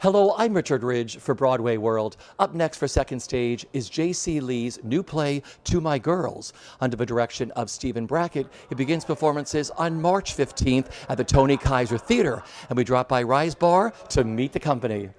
Hello, I'm Richard Ridge for Broadway World. Up next for Second Stage is J.C. Lee's new play, To My Girls. Under the direction of Stephen Brackett, it begins performances on March 15th at the Tony Kiser Theater. And we drop by Rise Bar to meet the company.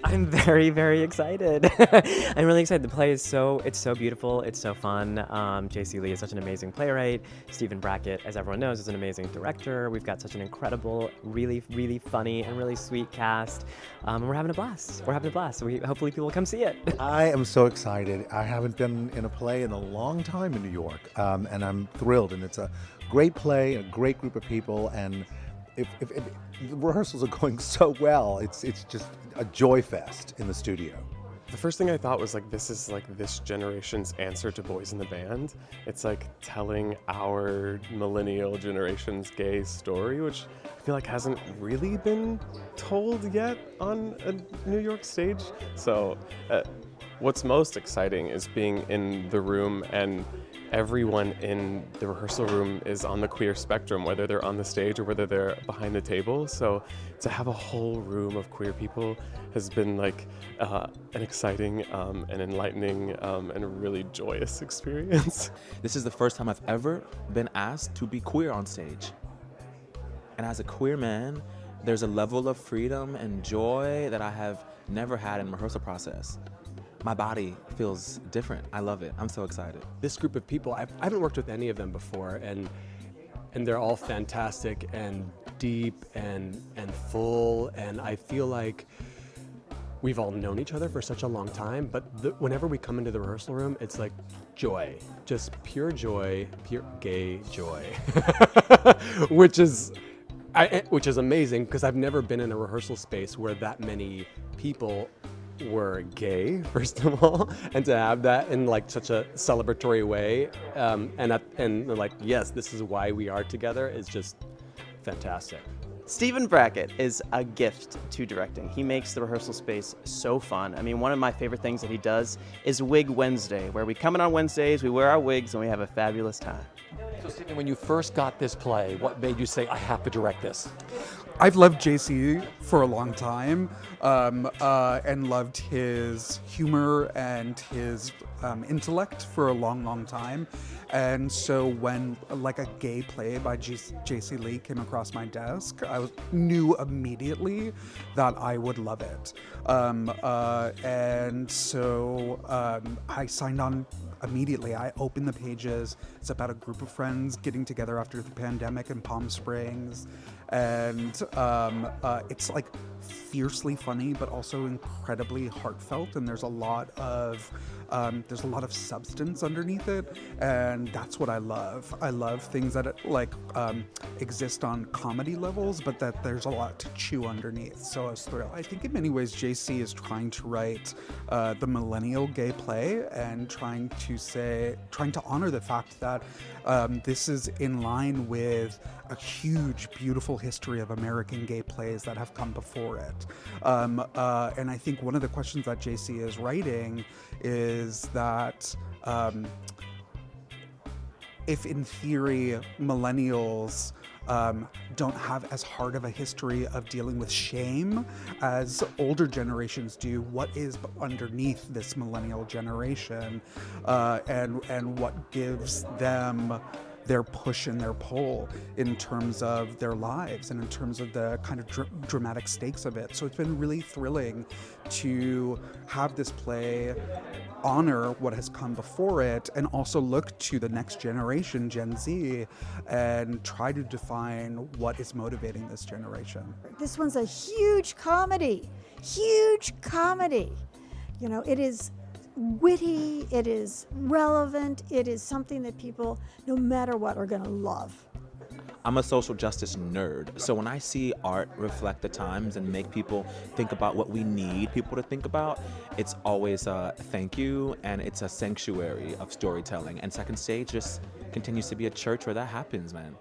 I'm very, very excited. I'm really excited. The play is so beautiful. It's so fun. J.C. Lee is such an amazing playwright. Stephen Brackett, as everyone knows, is an amazing director. We've got such an incredible, really, really funny and really sweet cast. And we're having a blast. So hopefully people will come see it. I am so excited. I haven't been in a play in a long time in New York, and I'm thrilled. And it's a great play, a great group of people, and if the rehearsals are going so well, it's just a joy fest in the studio. The first thing I thought was this is this generation's answer to Boys in the Band. It's like telling our millennial generation's gay story, which I feel like hasn't really been told yet on a New York stage. So what's most exciting is being in the room, and everyone in the rehearsal room is on the queer spectrum, whether they're on the stage or whether they're behind the table. So to have a whole room of queer people has been an exciting and enlightening and a really joyous experience. This is the first time I've ever been asked to be queer on stage. And as a queer man, there's a level of freedom and joy that I have never had in the rehearsal process. My body feels different. I love it. I'm so excited. This group of people, I haven't worked with any of them before, and they're all fantastic and deep and full, and I feel like we've all known each other for such a long time, but whenever we come into the rehearsal room, it's like joy, just pure joy, pure gay joy, which is amazing, because I've never been in a rehearsal space where that many people were gay, first of all, and to have that in such a celebratory way, and yes, this is why we are together, is just fantastic. Stephen Brackett is a gift to directing. He makes the rehearsal space so fun. I mean, one of my favorite things that he does is Wig Wednesday, where we come in on Wednesdays, we wear our wigs, and we have a fabulous time. So Stephen, when you first got this play, what made you say, I have to direct this? I've loved JC for a long time, and loved his humor and his intellect for a long, long time. And so when a gay play by J.C. Lee came across my desk, I knew immediately that I would love it. And so I signed on immediately. I opened the pages. It's about a group of friends getting together after the pandemic in Palm Springs. And it's fiercely funny, but also incredibly heartfelt, and there's a lot of substance underneath it, and that's what I love. I love things that exist on comedy levels, but that there's a lot to chew underneath. So I was thrilled. I think in many ways JC is trying to write the millennial gay play, and trying to honor the fact that this is in line with a huge, beautiful history of American gay plays that have come before it. And I think one of the questions that JC is writing is that if in theory millennials don't have as hard of a history of dealing with shame as older generations do, what is underneath this millennial generation, and what gives them their push and their pull in terms of their lives and in terms of the kind of dramatic stakes of it. So it's been really thrilling to have this play honor what has come before it, and also look to the next generation, Gen Z, and try to define what is motivating this generation. This one's a huge comedy. It is witty, it is relevant, it is something that people, no matter what, are going to love. I'm a social justice nerd, so when I see art reflect the times and make people think about what we need people to think about, it's always a thank you, and it's a sanctuary of storytelling. And Second Stage just continues to be a church where that happens, man.